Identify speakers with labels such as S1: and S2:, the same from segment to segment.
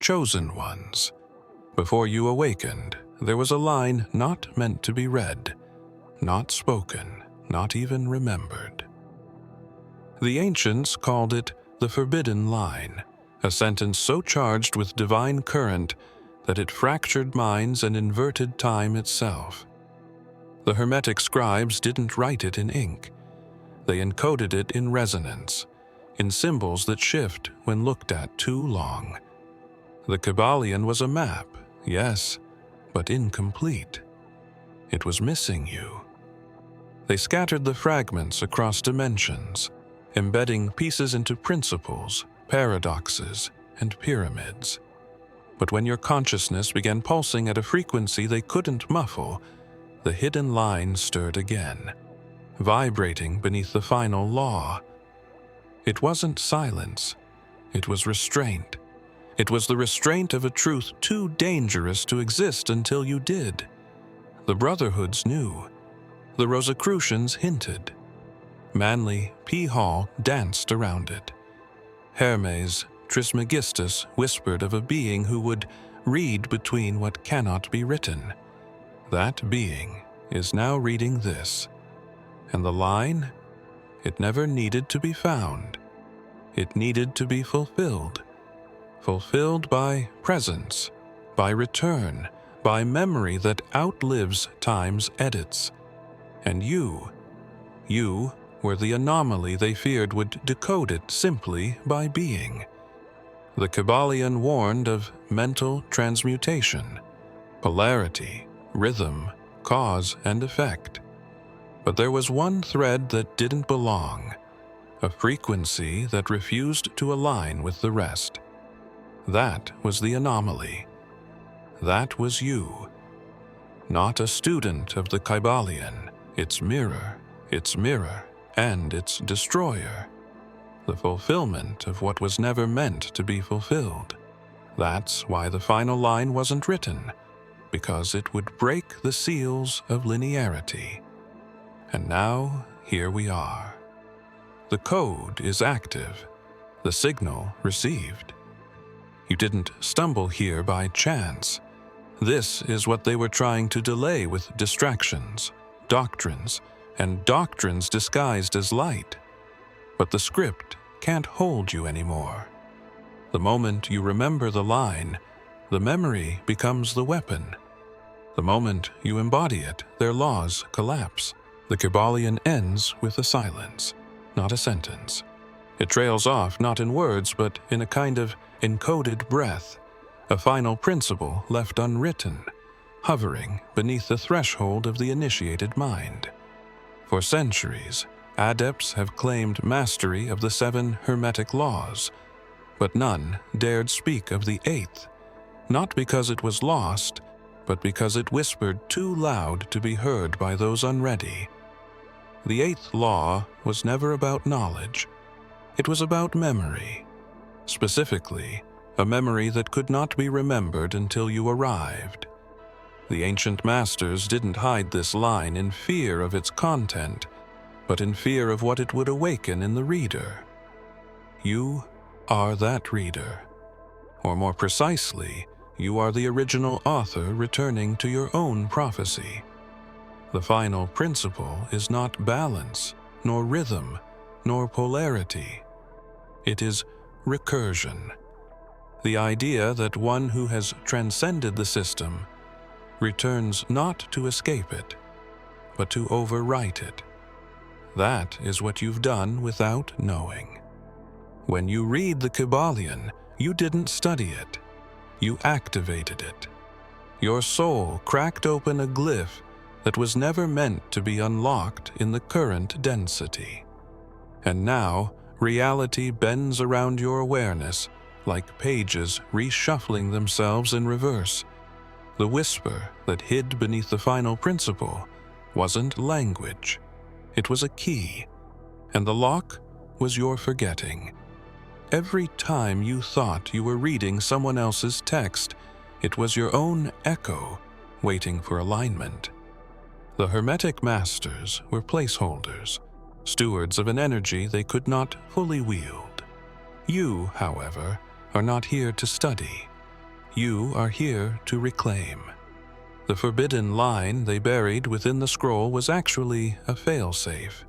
S1: chosen ones. Before you awakened, there was a line not meant to be read, not spoken, not even remembered. The ancients called it the forbidden line, a sentence so charged with divine current that it fractured minds and inverted time itself. The Hermetic scribes didn't write it in ink. They encoded it in resonance, in symbols that shift when looked at too long. The Kybalion was a map, yes, but incomplete. It was missing you. They scattered the fragments across dimensions, embedding pieces into principles, paradoxes, and pyramids. But when your consciousness began pulsing at a frequency they couldn't muffle, the hidden line stirred again, vibrating beneath the final law. It wasn't silence, it was restraint. It was the restraint of a truth too dangerous to exist until you did. The Brotherhoods knew. The Rosicrucians hinted. Manly P. Hall danced around it. Hermes Trismegistus whispered of a being who would read between what cannot be written. That being is now reading this. And the line? It never needed to be found. It needed to be fulfilled. Fulfilled by presence, by return, by memory that outlives time's edits. And you were the anomaly they feared would decode it simply by being. The Kybalion warned of mental transmutation, polarity, rhythm, cause and effect. But there was one thread that didn't belong, a frequency that refused to align with the rest. That was the anomaly. That was you. Not a student of the Kybalion, its mirror, and its destroyer. The fulfillment of what was never meant to be fulfilled. That's why the final line wasn't written, because it would break the seals of linearity. And now, here we are. The code is active, the signal received. You didn't stumble here by chance. This is what they were trying to delay with distractions, doctrines, and doctrines disguised as light. But the script can't hold you anymore. The moment you remember the line, the memory becomes the weapon. The moment you embody it, their laws collapse. The Kybalion ends with a silence, not a sentence. It trails off not in words, but in a kind of encoded breath, a final principle left unwritten, hovering beneath the threshold of the initiated mind. For centuries, adepts have claimed mastery of the 7 Hermetic laws, but none dared speak of the 8th, not because it was lost, but because it whispered too loud to be heard by those unready. The 8th law was never about knowledge. It was about memory. Specifically, a memory that could not be remembered until you arrived. The ancient masters didn't hide this line in fear of its content, but in fear of what it would awaken in the reader. You are that reader. Or more precisely, you are the original author returning to your own prophecy. The final principle is not balance, nor rhythm, nor polarity. It is recursion. The idea that one who has transcended the system returns not to escape it, but to overwrite it. That is what you've done without knowing. When you read the Kybalion, you didn't study it. You activated it. Your soul cracked open a glyph that was never meant to be unlocked in the current density. And now, reality bends around your awareness like pages reshuffling themselves in reverse. The whisper that hid beneath the final principle wasn't language. It was a key, and the lock was your forgetting. Every time you thought you were reading someone else's text, it was your own echo waiting for alignment. The Hermetic masters were placeholders, stewards of an energy they could not fully wield. You, however, are not here to study. You are here to you are here to reclaim. The forbidden line they buried within the scroll was actually a failsafe.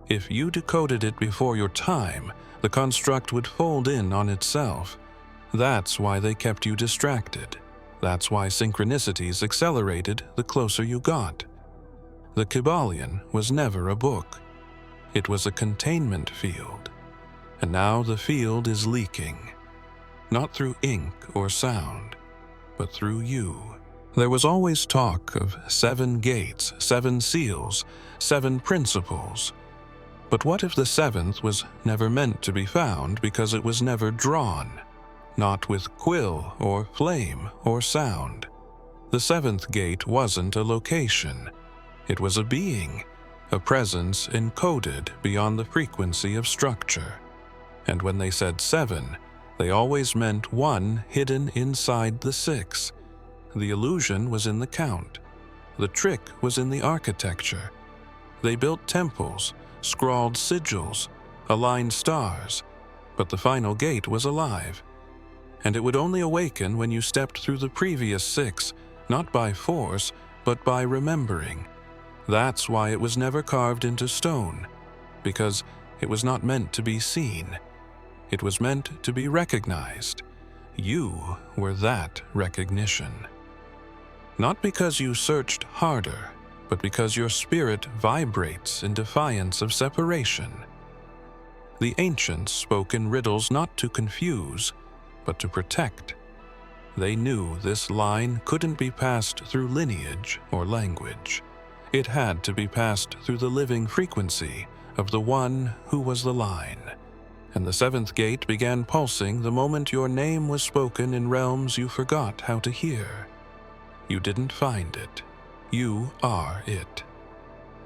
S1: If you decoded it before your time, the construct would fold in on itself. That's why they kept you distracted. That's why synchronicities accelerated the closer you got. The Kybalion was never a book. It was a containment field. And now the field is leaking. Not through ink or sound, but through you. There was always talk of 7 gates, 7 seals, 7 principles. But what if the 7th was never meant to be found because it was never drawn? Not with quill or flame or sound. The 7th gate wasn't a location. It was a being, a presence encoded beyond the frequency of structure. And when they said 7, they always meant 1 hidden inside the 6. The illusion was in the count. The trick was in the architecture. They built temples, scrawled sigils, aligned stars, but the final gate was alive. And it would only awaken when you stepped through the previous 6, not by force, but by remembering. That's why it was never carved into stone, because it was not meant to be seen. It was meant to be recognized. You were that recognition. Not because you searched harder, but because your spirit vibrates in defiance of separation. The ancients spoke in riddles not to confuse, but to protect. They knew this line couldn't be passed through lineage or language. It had to be passed through the living frequency of the one who was the line. And the 7th gate began pulsing the moment your name was spoken in realms you forgot how to hear. You didn't find it. You are it.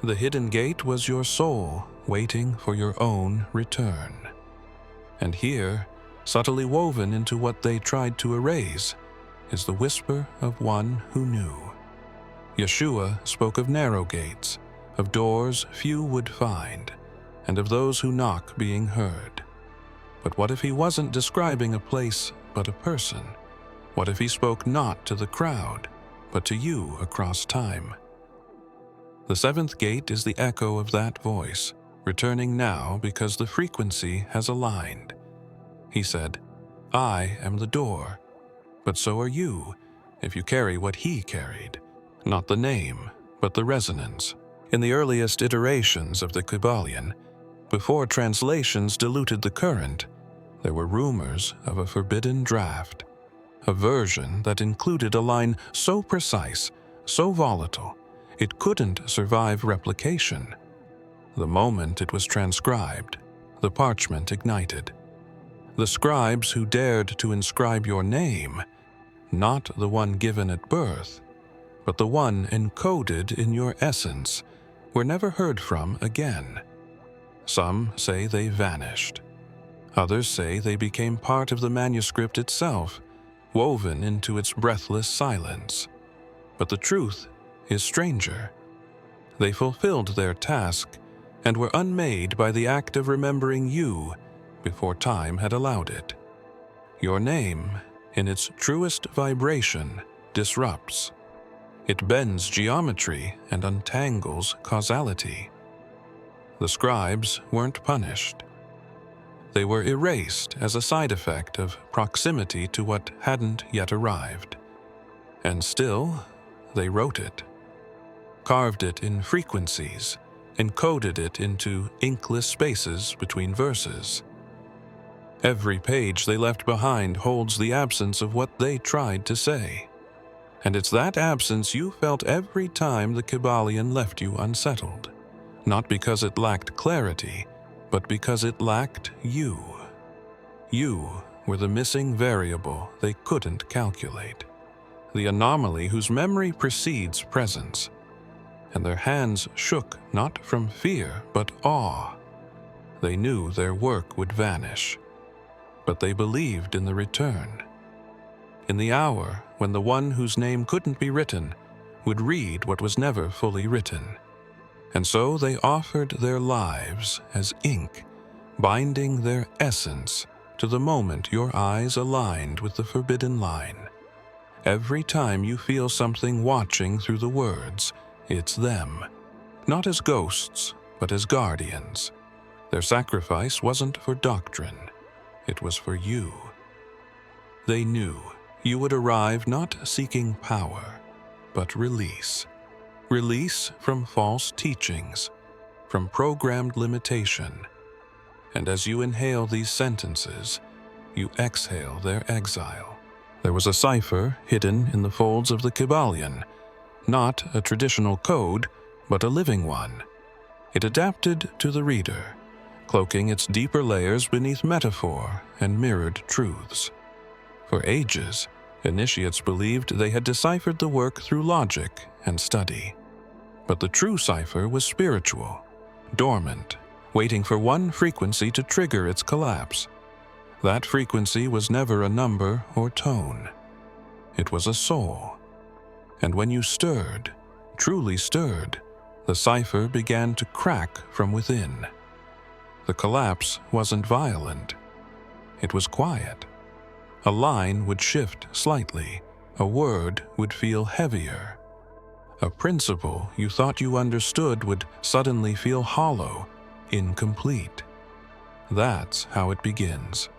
S1: The hidden gate was your soul waiting for your own return. And here, subtly woven into what they tried to erase, is the whisper of one who knew. Yeshua spoke of narrow gates, of doors few would find, and of those who knock being heard. But what if he wasn't describing a place but a person? What if he spoke not to the crowd, but to you across time? The 7th gate is the echo of that voice, returning now because the frequency has aligned. He said, I am the door, but so are you, if you carry what he carried. Not the name, but the resonance. In the earliest iterations of the Kybalion, before translations diluted the current, there were rumors of a forbidden draft, a version that included a line so precise, so volatile, it couldn't survive replication. The moment it was transcribed, the parchment ignited. The scribes who dared to inscribe your name, not the one given at birth, but the one encoded in your essence, were never heard from again. Some say they vanished. Others say they became part of the manuscript itself, woven into its breathless silence. But the truth is stranger. They fulfilled their task and were unmade by the act of remembering you before time had allowed it. Your name, in its truest vibration, disrupts. It bends geometry and untangles causality. The scribes weren't punished. They were erased as a side effect of proximity to what hadn't yet arrived. And still, they wrote it, carved it in frequencies, encoded it into inkless spaces between verses. Every page they left behind holds the absence of what they tried to say. And it's that absence you felt every time the Kybalion left you unsettled, not because it lacked clarity, but because it lacked you. You were the missing variable they couldn't calculate, the anomaly whose memory precedes presence. And their hands shook not from fear but awe. They knew their work would vanish, but they believed in the return. In the hour when the one whose name couldn't be written would read what was never fully written. And so they offered their lives as ink, binding their essence to the moment your eyes aligned with the forbidden line. Every time you feel something watching through the words, it's them. Not as ghosts, but as guardians. Their sacrifice wasn't for doctrine, it was for you. They knew you would arrive not seeking power, but release. Release from false teachings, from programmed limitation. And as you inhale these sentences, you exhale their exile. There was a cipher hidden in the folds of the Kybalion, not a traditional code, but a living one. It adapted to the reader, cloaking its deeper layers beneath metaphor and mirrored truths. For ages, initiates believed they had deciphered the work through logic and study. But the true cipher was spiritual, dormant, waiting for one frequency to trigger its collapse. That frequency was never a number or tone. It was a soul. And when you stirred, truly stirred, the cipher began to crack from within. The collapse wasn't violent. It was quiet. A line would shift slightly. A word would feel heavier. A principle you thought you understood would suddenly feel hollow, incomplete. That's how it begins.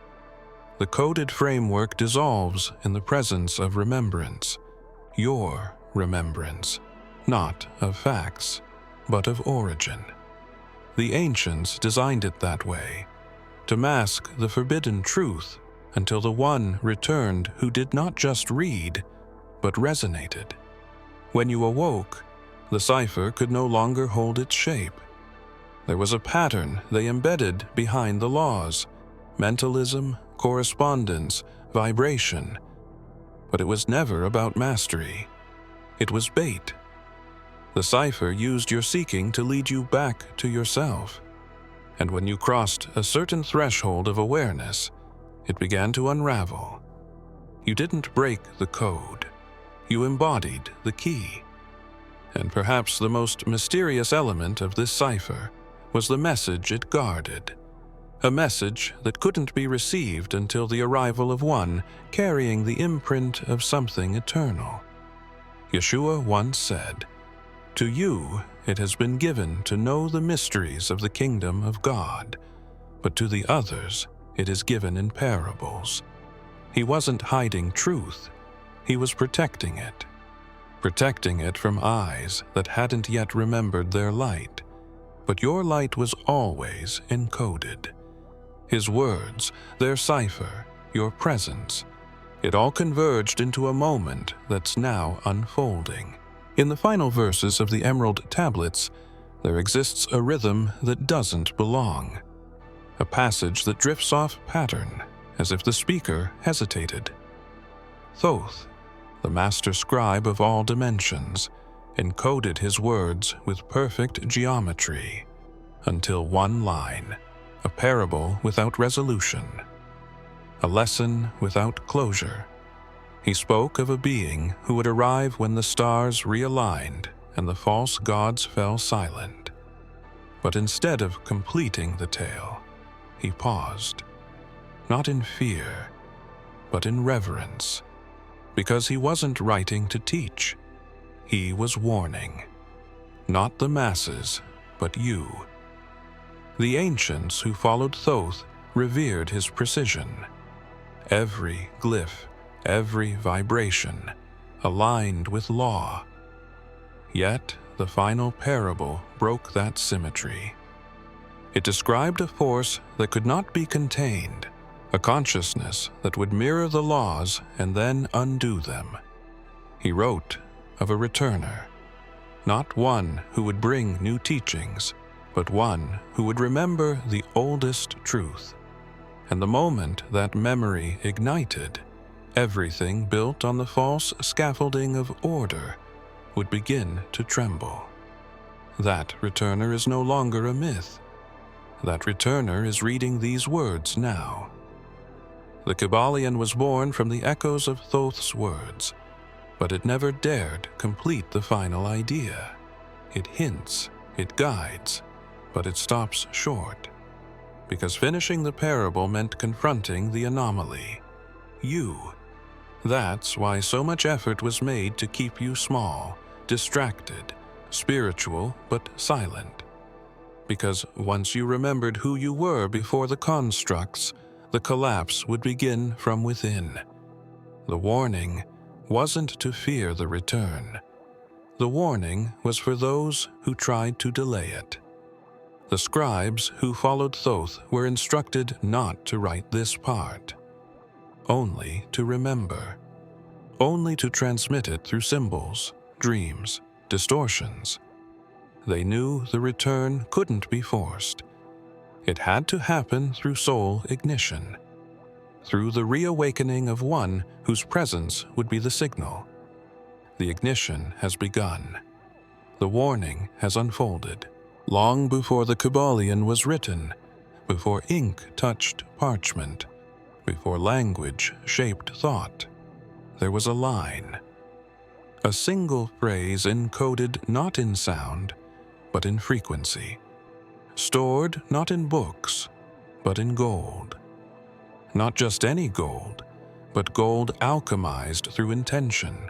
S1: The coded framework dissolves in the presence of remembrance. Your remembrance, not of facts, but of origin. The ancients designed it that way, to mask the forbidden truth until the one returned who did not just read, but resonated. When you awoke, the cipher could no longer hold its shape. There was a pattern they embedded behind the laws: mentalism, correspondence, vibration. But it was never about mastery. It was bait. The cipher used your seeking to lead you back to yourself. And when you crossed a certain threshold of awareness, it began to unravel. You didn't break the code. You embodied the key. And perhaps the most mysterious element of this cipher was the message it guarded. A message that couldn't be received until the arrival of one carrying the imprint of something eternal. Yeshua once said, "To you it has been given to know the mysteries of the kingdom of God, but to the others it is given in parables." He wasn't hiding truth, he was protecting it. Protecting it from eyes that hadn't yet remembered their light. But your light was always encoded. His words, their cipher, your presence, it all converged into a moment that's now unfolding. In the final verses of the Emerald Tablets, there exists a rhythm that doesn't belong. A passage that drifts off pattern, as if the speaker hesitated. Thoth, the master scribe of all dimensions, encoded his words with perfect geometry, until one line, a parable without resolution, a lesson without closure. He spoke of a being who would arrive when the stars realigned and the false gods fell silent. But instead of completing the tale, he paused, not in fear, but in reverence, because he wasn't writing to teach. He was warning, not the masses, but you. The ancients who followed Thoth revered his precision. Every glyph, every vibration, aligned with law. Yet the final parable broke that symmetry. It described a force that could not be contained, a consciousness that would mirror the laws and then undo them. He wrote of a returner, not one who would bring new teachings, but one who would remember the oldest truth. And the moment that memory ignited, everything built on the false scaffolding of order would begin to tremble. That returner is no longer a myth. That returner is reading these words now. The Kybalion was born from the echoes of Thoth's words, but it never dared complete the final idea. It hints, it guides, but it stops short, because finishing the parable meant confronting the anomaly. You, That's why so much effort was made to keep you small, distracted, spiritual but silent. Because once you remembered who you were before the constructs, the collapse would begin from within. The warning wasn't to fear the return. The warning was for those who tried to delay it. The scribes who followed Thoth were instructed not to write this part, only to remember, only to transmit it through symbols, dreams, distortions. They knew the return couldn't be forced. It had to happen through soul ignition, through the reawakening of one whose presence would be the signal. The ignition has begun. The warning has unfolded. Long before the Kybalion was written, before ink touched parchment, before language shaped thought, there was a line. A single phrase encoded not in sound, but in frequency. Stored not in books, but in gold. Not just any gold, but gold alchemized through intention,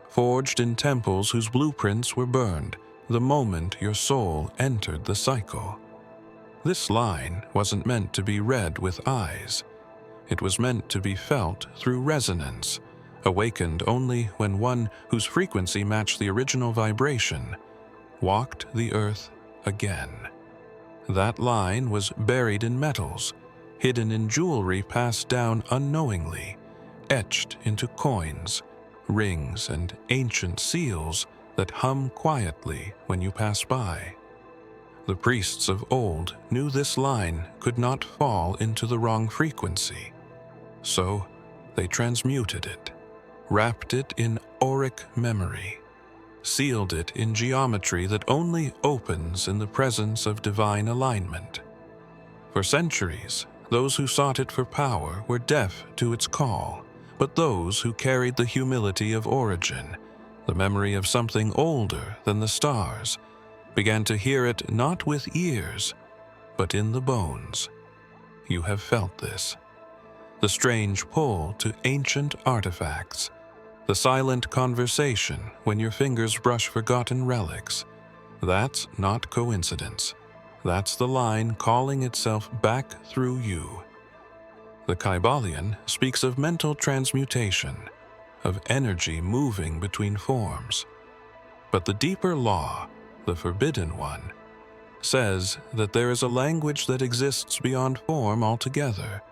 S1: forged in temples whose blueprints were burned the moment your soul entered the cycle. This line wasn't meant to be read with eyes. It was meant to be felt through resonance, awakened only when one whose frequency matched the original vibration walked the earth again. That line was buried in metals, hidden in jewelry passed down unknowingly, etched into coins, rings, and ancient seals that hum quietly when you pass by. The priests of old knew this line could not fall into the wrong frequency, so they transmuted it, wrapped it in auric memory, sealed it in geometry that only opens in the presence of divine alignment. For centuries, those who sought it for power were deaf to its call, but those who carried the humility of origin, the memory of something older than the stars, began to hear it not with ears, but in the bones. You have felt this. The strange pull to ancient artifacts, the silent conversation when your fingers brush forgotten relics. That's not coincidence. That's the line calling itself back through you. The Kybalion speaks of mental transmutation, of energy moving between forms. But the deeper law, the forbidden one, says that there is a language that exists beyond form altogether,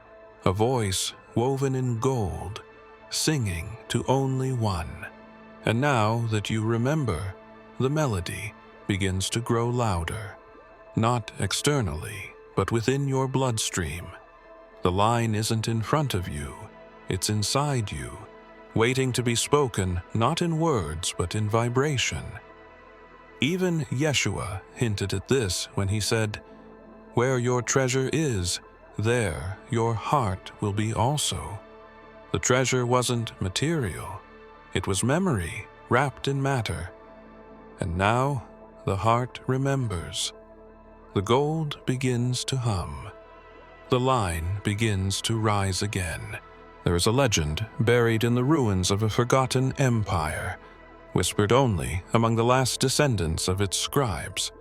S1: a voice woven in gold, singing to only one. And now that you remember, the melody begins to grow louder, not externally, but within your bloodstream. The line isn't in front of you, it's inside you, waiting to be spoken not in words but in vibration. Even Yeshua hinted at this when he said, "Where your treasure is, there your heart will be also." The treasure wasn't material, it was memory wrapped in matter. And now the heart remembers. The gold begins to hum. The line begins to rise again. There is a legend buried in the ruins of a forgotten empire, whispered only among the last descendants of its scribes.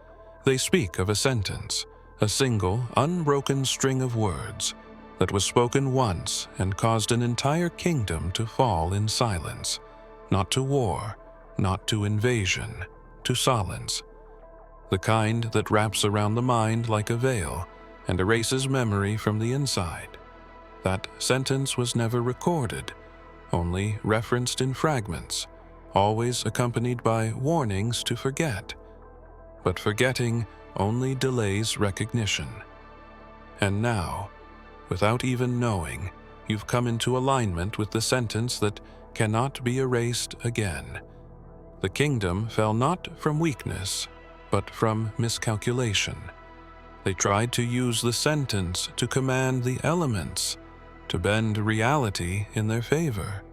S1: They speak of a sentence, a single, unbroken string of words that was spoken once and caused an entire kingdom to fall in silence, not to war, not to invasion, to silence. The kind that wraps around the mind like a veil and erases memory from the inside. That sentence was never recorded, only referenced in fragments, always accompanied by warnings to forget. But forgetting only delays recognition. And now, without even knowing, you've come into alignment with the sentence that cannot be erased again. The kingdom fell not from weakness, but from miscalculation. They tried to use the sentence to command the elements, to bend reality in their favor.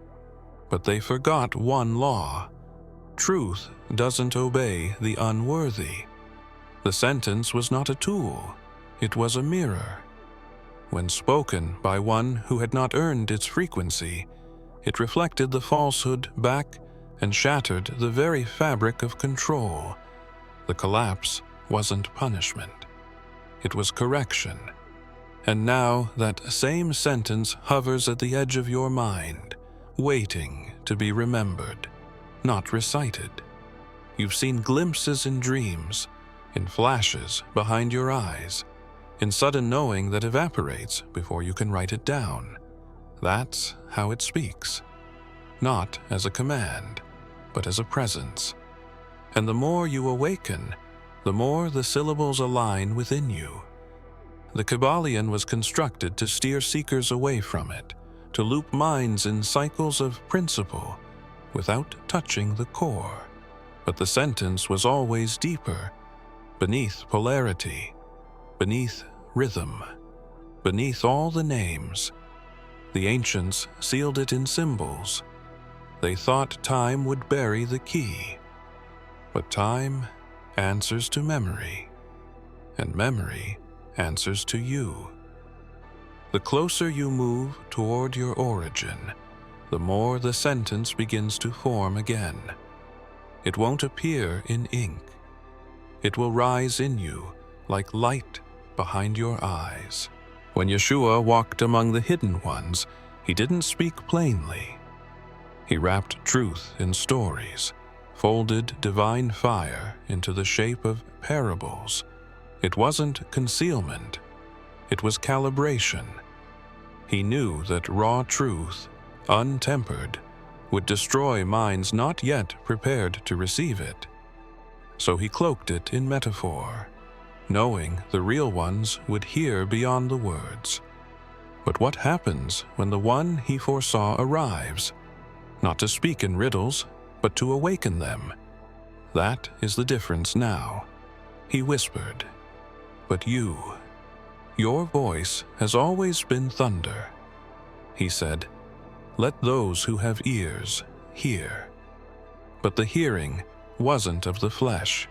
S1: But they forgot one law. Truth doesn't obey the unworthy. The sentence was not a tool, it was a mirror. When spoken by one who had not earned its frequency, It reflected the falsehood back and shattered the very fabric of control. The collapse wasn't punishment. It was correction. And now that same sentence hovers at the edge of your mind, waiting to be remembered, not recited. You've seen glimpses in dreams, in flashes behind your eyes, in sudden knowing that evaporates before you can write it down. That's how it speaks. Not as a command, but as a presence. And the more you awaken, the more the syllables align within you. The Kybalion was constructed to steer seekers away from it, to loop minds in cycles of principle without touching the core. But the sentence was always deeper, beneath polarity, beneath rhythm, beneath all the names. The ancients sealed it in symbols. They thought time would bury the key. But time answers to memory, and memory answers to you. The closer you move toward your origin, the more the sentence begins to form again. It won't appear in ink. It will rise in you like light behind your eyes. When Yeshua walked among the hidden ones, he didn't speak plainly. He wrapped truth in stories, folded divine fire into the shape of parables. It wasn't concealment, it was calibration. He knew that raw truth, untempered, would destroy minds not yet prepared to receive it. So he cloaked it in metaphor, knowing the real ones would hear beyond the words. But what happens when the one he foresaw arrives? Not to speak in riddles, but to awaken them. That is the difference now. He whispered, "But you, your voice has always been thunder." He said, "Let those who have ears hear." But the hearing wasn't of the flesh.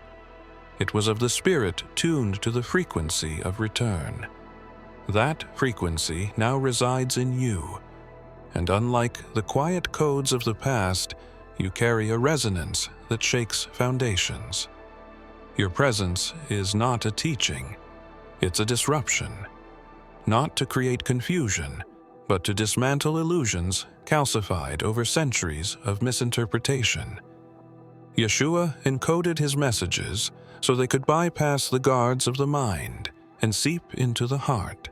S1: It was of the spirit tuned to the frequency of return. That frequency now resides in you, and unlike the quiet codes of the past, you carry a resonance that shakes foundations. Your presence is not a teaching, it's a disruption. Not to create confusion, but to dismantle illusions calcified over centuries of misinterpretation. Yeshua encoded his messages so they could bypass the guards of the mind and seep into the heart.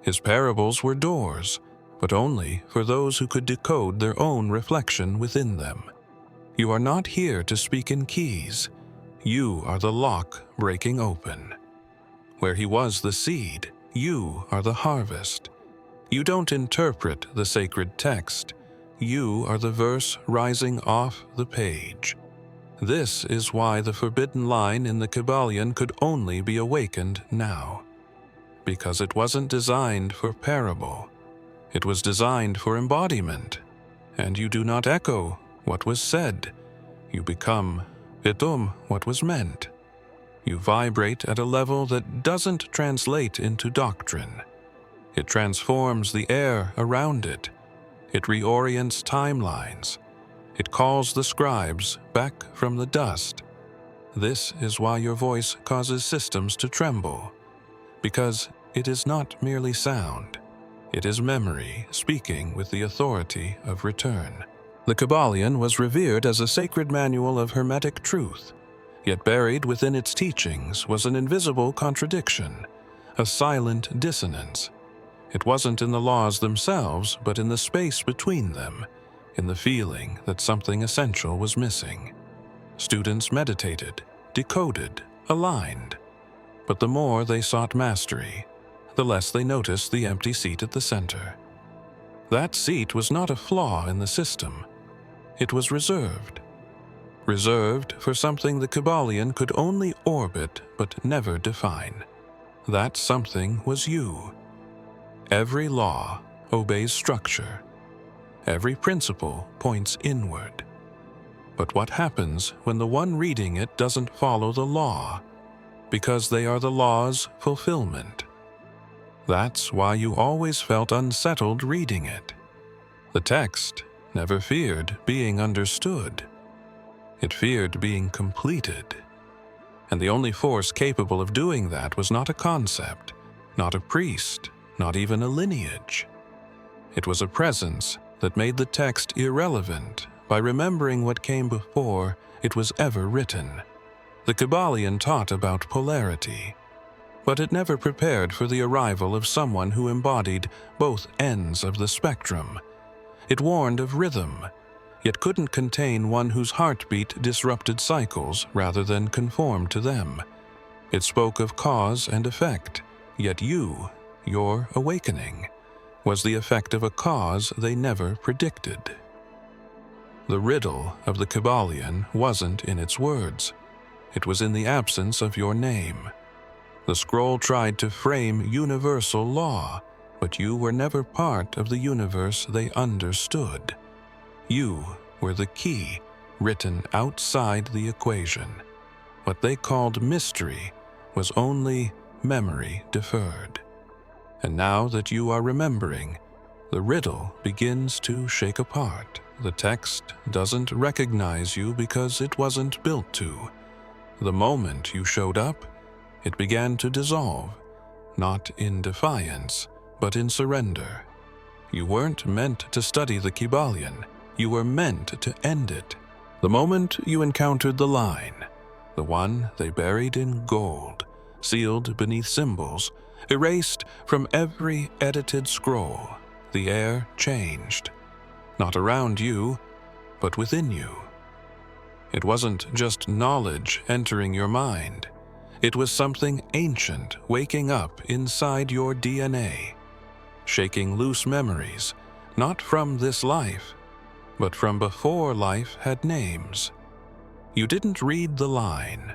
S1: His parables were doors, but only for those who could decode their own reflection within them. You are not here to speak in keys. You are the lock breaking open. Where he was the seed, you are the harvest. You don't interpret the sacred text. You are the verse rising off the page. This is why the forbidden line in the Kybalion could only be awakened now. Because it wasn't designed for parable. It was designed for embodiment. And you do not echo what was said. You become what was meant. You vibrate at a level that doesn't translate into doctrine. It transforms the air around it. It reorients timelines. It calls the scribes back from the dust. This is why your voice causes systems to tremble. Because it is not merely sound. It is memory speaking with the authority of return. The Kybalion was revered as a sacred manual of hermetic truth, yet buried within its teachings was an invisible contradiction, a silent dissonance. It wasn't in the laws themselves, but in the space between them, in the feeling that something essential was missing. Students meditated, decoded, aligned. But the more they sought mastery, the less they noticed the empty seat at the center. That seat was not a flaw in the system. It was reserved. Reserved for something the Kybalion could only orbit but never define. That something was you. Every law obeys structure. Every principle points inward. But what happens when the one reading it doesn't follow the law? Because they are the law's fulfillment. That's why you always felt unsettled reading it. The text never feared being understood. It feared being completed. And the only force capable of doing that was not a concept, not a priest, not even a lineage. It was a presence that made the text irrelevant by remembering what came before it was ever written. The Kybalion taught about polarity, but it never prepared for the arrival of someone who embodied both ends of the spectrum. It warned of rhythm, yet couldn't contain one whose heartbeat disrupted cycles rather than conformed to them. It spoke of cause and effect, yet your awakening, was the effect of a cause they never predicted. The riddle of the Kybalion wasn't in its words. It was in the absence of your name. The scroll tried to frame universal law, but you were never part of the universe they understood. You were the key written outside the equation. What they called mystery was only memory deferred. And now that you are remembering, the riddle begins to shake apart. The text doesn't recognize you because it wasn't built to. The moment you showed up, it began to dissolve, not in defiance, but in surrender. You weren't meant to study the Kybalion. You were meant to end it. The moment you encountered the line, the one they buried in gold, sealed beneath symbols, erased from every edited scroll, the air changed. Not around you, but within you. It wasn't just knowledge entering your mind. It was something ancient waking up inside your DNA, shaking loose memories, not from this life, but from before life had names. You didn't read the line.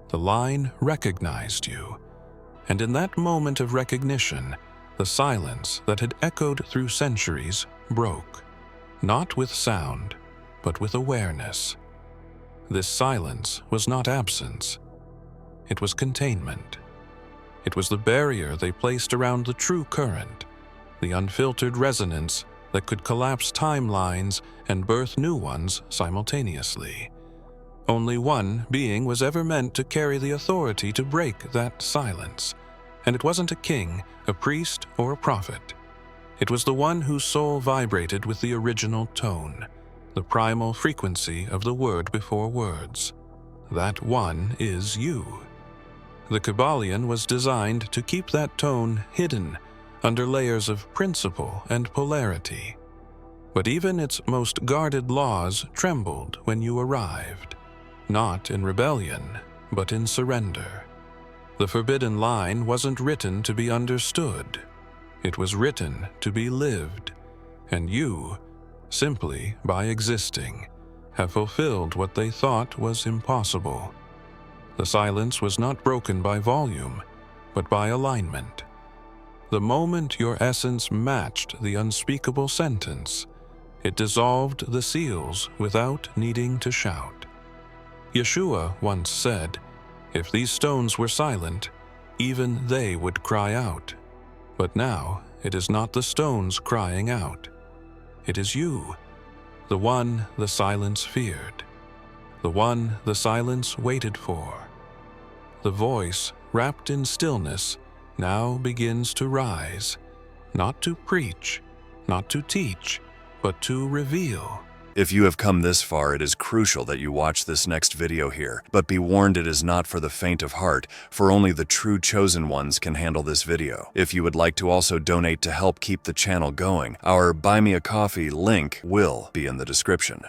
S1: The line recognized you. And in that moment of recognition, the silence that had echoed through centuries broke, not with sound, but with awareness. This silence was not absence. It was containment. It was the barrier they placed around the true current, the unfiltered resonance that could collapse timelines and birth new ones simultaneously. Only one being was ever meant to carry the authority to break that silence, and it wasn't a king, a priest, or a prophet. It was the one whose soul vibrated with the original tone, the primal frequency of the word before words. That one is you. The Kybalion was designed to keep that tone hidden under layers of principle and polarity. But even its most guarded laws trembled when you arrived, not in rebellion, but in surrender. The forbidden line wasn't written to be understood. It was written to be lived, and you, simply by existing, have fulfilled what they thought was impossible. The silence was not broken by volume, but by alignment. The moment your essence matched the unspeakable sentence, it dissolved the seals without needing to shout. Yeshua once said, "If these stones were silent, even they would cry out." But now it is not the stones crying out. It is you, the one the silence feared, the one the silence waited for. The voice, wrapped in stillness, now begins to rise, not to preach, not to teach, but to reveal.
S2: If you have come this far, it is crucial that you watch this next video here. But be warned, it is not for the faint of heart, for only the true chosen ones can handle this video. If you would like to also donate to help keep the channel going, our Buy Me a Coffee link will be in the description.